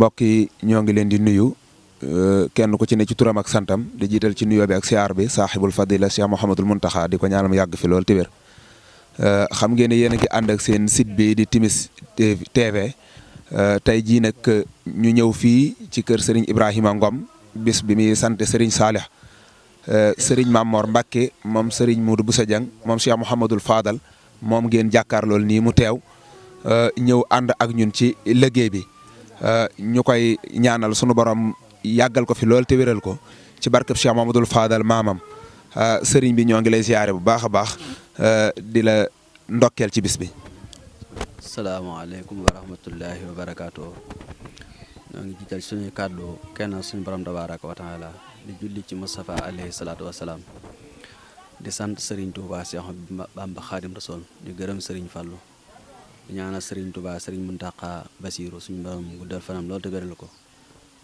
mbokk yi ñoo ngi leen di nuyu kenn ku ci ne ci turam ak santam di jiital ci nuyoo bi ak siyaar bi saaxibul fadila Cheikh Mouhamadul Muntaxa di ko ñaanal mu yàgg fi lool te wér xam ngeen ne yéen a ngi ànd ak seen site bi di Timis TV tey jii nag ñu ñëw fii ci kër Serigne Ibrahima Ngom bis bi muy sant Serigne Saalih Serigne Mame Mbacke moom Serigne Bousso Dieng moom Cheikh Mouhamadul Fadal moom ngeen jàkkaarlool nii mu teew ñëw ànd ak ñun ci liggéey bi ñu koy ñaanal sunu borom yàggal ko fi lool te wéral ko ci barkeb Cheikh Mouhamadul Fadal maamam Serigne bi ñoo ngi lay ziyaare bu baax a baax di la ndokkeel ci bis bi. salaamaaleykum wa rahmatullahi wa barakaatu. ñoo ngi jiital suñuy kàddu kenn suñu borom tabaaraka wa taala di julli ci Mustafa alayhi salaatu wa salaam di sant Serigne Touba Cheikh Bamba Khadim Rasoul di gërëm Serigne Fallou di ñaanal Serigne Touba Serigne Mountakha Bassirou suñu borom guddal fanam loolu te gëral ko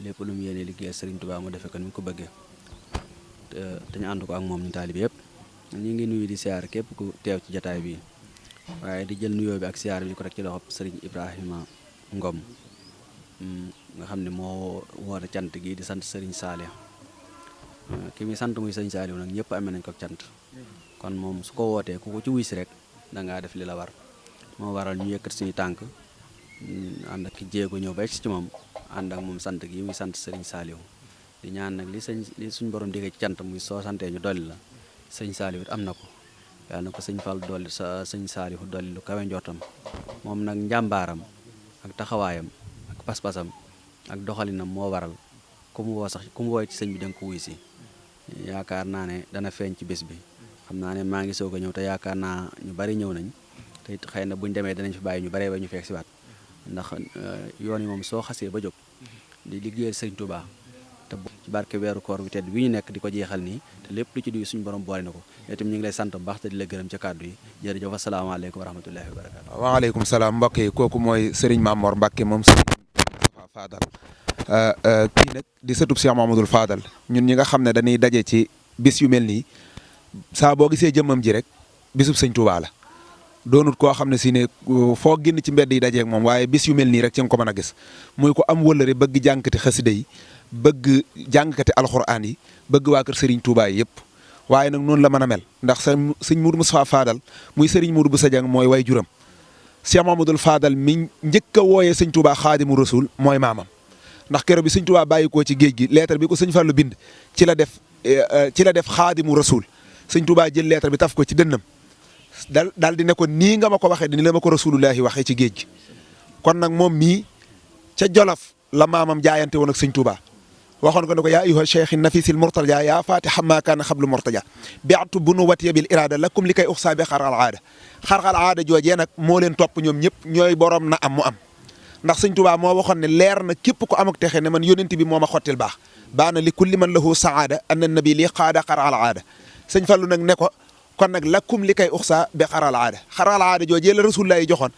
lépp lu mu yéene liggéey Serigne Touba mu defee ko ni mu ko bëggee te ñu ànd ko ak moom ñu taalibe yëpp ñu ngi nuyu di siyaar képp ku teew ci jataay bi waaye di jël nuyoo bi ak siyaar bi di ko rek ci loxob Serigne Ibrahima Ngom nga xam ne moo woote cant gi di sant Serigne Saalih ki muy sant muy Serigne Saalih nag ñëpp amee nañ ko cant kon moom su ko wootee ku ko ci wuy si rek da ngaa def li la war moo waral ñu yëkkat suñu tànk ànd ak jéego ñëw ba ci moom ànd ak moom sant gi muy sant Serigne Saalih di ñaan nag li suñu borom diggee ci cant muy soo santee ñu dolli la Serigne Saalih am na ko yàlla na ko sëñ Fall dolli sa sëñ Saalih dolli lu kawe njortam moom nag njàmbaaram ak taxawaayam ak pas-pasam ak doxalinam moo waral ku mu woo ci sëñ bi da nga ko wuy si yaakaar naa ne dana feeñ ci bés bi xam naa ne maa ngi soog a ñëw te yaakaar naa ñu bari ñëw nañ te it xëy na buñ demee danañ fi bàyyi ñu baree ba ñu fekk si waat ndax yoon yi moom soo xasee ba jóg di liggéeyal sëñ Touba te ci barke weeru koor wi tedd wi ñu nekk di ko jeexal nii te lépp lu ci duy suñu borom boole na ko itam ñu ngi lay sant bu baax te di la gërëm ca kàddu yi jërëjëf asalaamaaleykum wa rahmatullahi wa barakaatu. waaleykum salaam mbokk yi kooku mooy Serigne Mame Mbacke moom Serigne Fadal kii nag di sëtub Cheikh Mouhamadul Fadal ñun ñi nga xam ne dañuy daje ci bis yu mel nii saa boo gisee jëmmam ji rek bisub sëñ Touba la doonut koo xam ne si ne foo génn ci mbedd yi dajeeg moom waaye bis yu mel nii rek ci nga ko mën a gis muy ko am wëllëre bëgg jànkati xasida yi bëgg jàngkati alxuraan yi bëgg waa kër Serigne Touba yi yëpp waaye nag noonu la mën a mel ndax sëñ Moudou Moustapha Fadal muy Serigne Moudou Bousso Dieng mooy way juram Cheikh Mamadou Fadal mi njëkk a wooyee sëñ Touba Xaadimu Rasul mooy maamam ndax keroog bi sëñ Touba bàyyi koo ci géej gi lettre bi ko sëñ Fallou bind ci la def Xaadimu Rasul sëñ Touba jël lettre bi taf ko ci dënnam daal di ne ko nii nga ma ko waxee ni la ma ko rasulullahi waxee ci géej gi kon nag moom mii ca Jolof la maamam jaayante woon ak sëñ Touba waxoon ko ne ko yaa ayyuha cheikh nafisil murtaja yaa fatiha ma kaana xablu murtaja biatu bunu watiya bil irada lakum li kay uxsaa bi xarxal aada joojee nag moo leen topp ñoom ñëpp ñooy borom na am mu am ndax sëñ Touba moo waxoon ne leer na képp ku am ak texe ne man yónent bi moo ma xottil baax baana li kulli man lahu saada anna nabi lii xaada xarxal aada sëñ Fallu nag ne ko kon nag lakum li kay uxsaa bi xarxal aada joojee la rasulullah yi joxoon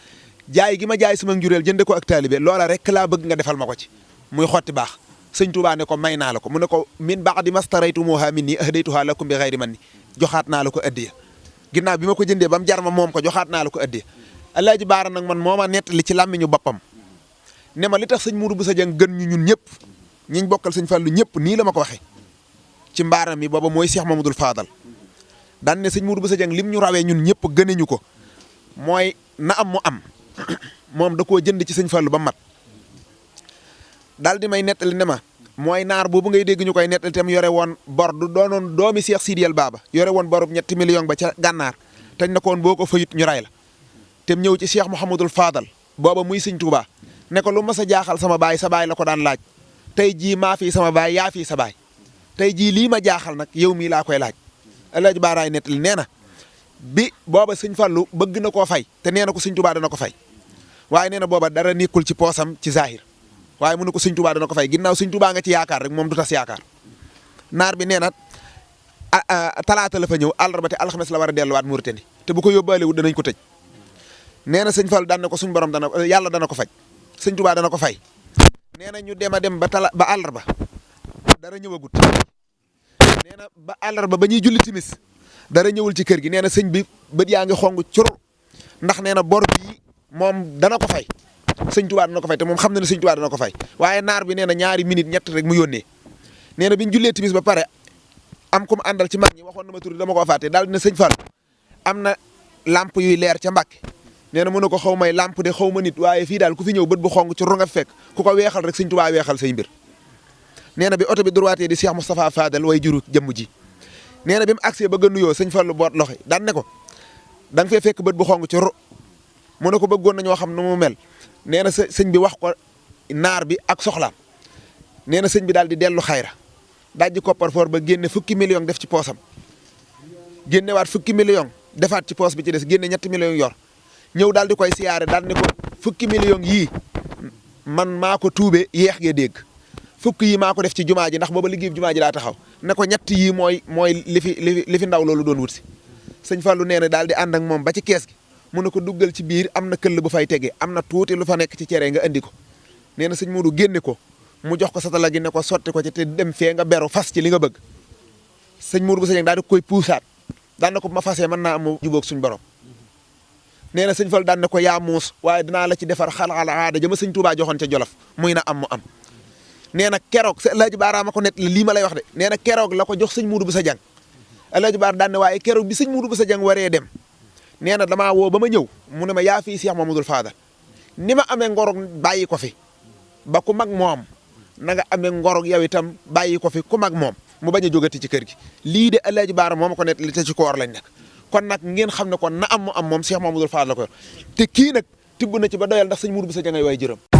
jaay gi ma jaay sama njureel jënde ko ak taalibe loola rek laa bëgg nga defal ma ko ci muy xotti baax sëñ Touba ne ko may naa la ko mu ne ko min ba'di mastaraytumuha minni ahdaytuha lakum bi ghayri manni joxaat naa la ko addiya ginnaaw bi ma ko jëndee ba mu jar ma moom ko joxaat naa la ko addiya Alaaji Baara nag man moo ma nettali ci làmmiñu boppam ne ma li tax sëñ Moudou Bousso Dieng gën ñu ñun ñëpp ñiñ bokkal sëñ Fallu ñëpp nii la ma ko waxee ci mbaaram mi booba mooy Cheikh Mamadou Fadal daan ne sëñ Moudou Bousso Dieng lim ñu rawee ñun ñëpp gëneñu ko mooy na am mu am moom da koo jënd ci sëñ Fallu ba mat daal di may nettali ne ma mooy naar boobu ngay dégg ñu koy nettali tam yore woon bor du doonoon doomi Cheikh Sidiel Baba yore woon borub 3 millions ba ca gànnaar tañ na koon boo ko fayut ñu ray la tem ñëw ci Cheikh Mouhamadul Fadal booba muy sëñ Touba ne ko lu ma sa jaaxal sama baay sa baay la ko daan laaj tey jii maa fii sama baay yaa fii sa baay tey jii lii ma jaaxal nag yow mii laa koy laaj Alaaji Baaraay nettali nee na bi booba sëñ Fallu bëgg na koo fay te nee na ko sëñ Touba dana ko fay waaye nee na booba dara nekkul ci poosam ci zahir waaye mu ne ko sëñ Touba dana ko fay ginnaaw sëñ Touba nga ci yaakaar rek moom du tas yaakaar naar bi nee na talaata la fa ñëw àllarba te alxames la war a delluwaat Mauritanie te bu ko yóbbaale wut danañ ko tëj nee na sëñ Fall daan na ko suñ borom yàlla dana ko faj sëñ Touba dana ko fay nee na ñu dem a dem ba àllarba dara ñëwagut nee na ba àllarba ba ñuy julli timis dara ñëwul ci kër gi nee na sëñ bi bët yaa ngi xong cur ndax nee na bor bii moom dana ko fay sëñ Tuubaa dana ko fay te moom xam na ne sëñ Tuubaa dana ko fay waaye naar bi nee na ñaari minute ñett rek mu yónnee nee na bi ñu jullee timis ba pare am ku mu àndal ci mag ñi waxoon na ma tur dama koo fàtte daal dina sëñ Fall am na lamp yuy leer ca Mbàkke nee na mën na ko xaw may lamp de xaw ma nit waaye fii daal ku fi ñëw bët bu xong ci ru nga fekk ku ko weexal rek sëñ Tuubaa weexal say mbir nee na bi oto bi droité di Cheikh Moustapha Fadal way juru jëmm ji nee na bi mu agsee ba gën nuyoo sëñ Fallu boot loxo daan ne ko da nga fee fekk bët bu xong ci ru mu ne ko bëggoon nañoo xam nu mu mel nee na sëñ bi wax ko naar bi ak soxlaam nee na sëñ bi daal di dellu xayra dajji koppar foor ba génne fukki million def ci poosam génnewaat fukki million defaat ci poos bi ci des génne ñetti millions yor ñëw daal di koy siyaare daal ne ko fukki million yii man maa ko tuube yeex gee dégg fukki yi maa ko def ci jumaa ji ndax booba liggéey jumaa ji laa taxaw ne ko ñett yii mooy li fi ndaw loolu doon wut si sëñ Fallou nee na daal di ànd ak moom ba ci kees gi mu ne ko duggal ci biir am na këll bu fay tege am na tuuti lu fa nekk ci cere nga andi ko nee na sëñ Modou génne ko mu jox ko satala gi ne ko sotti ko ci te dem fee nga beru fas ci li nga bëgg sëñ Modou bu sëñ daal di koy puusaat daan na ko bu ma fasee mën naa am jubóog suñ borom nee na sëñ Fall daan ne ko yaa muus waaye dinaa la ci defar xalaxala aada jëma sëñ Touba joxoon ca Jolof muy na am mu am nee na keroog sa Alaaji Baara ma ko net lii ma lay wax de nee na keroog la ko jox sëñ Modou bu sa jàng Alaaji Baara daan ne waaye keroog bi sëñ Modou bu sa jàng waree dem nee na damaa woo ba ma ñëw mu ne ma yaa fii Cheikh Mamadou Fadal ni ma amee ngorog bàyyi ko fi ba ku mag moom na nga amee ngorog yow itam bàyyi ko fi ku mag moom mu bañ a jógati ci kër gi lii de Alaaji Baara moo ma ko net li te ci koor lañ nekk kon nag ngeen xam ne kon na am mu am moom Cheikh Mamadou Fadal la ko yor te kii nag tibb na ci ba doyal ndax sëñ Modou bu sa jàng ay waay jërëm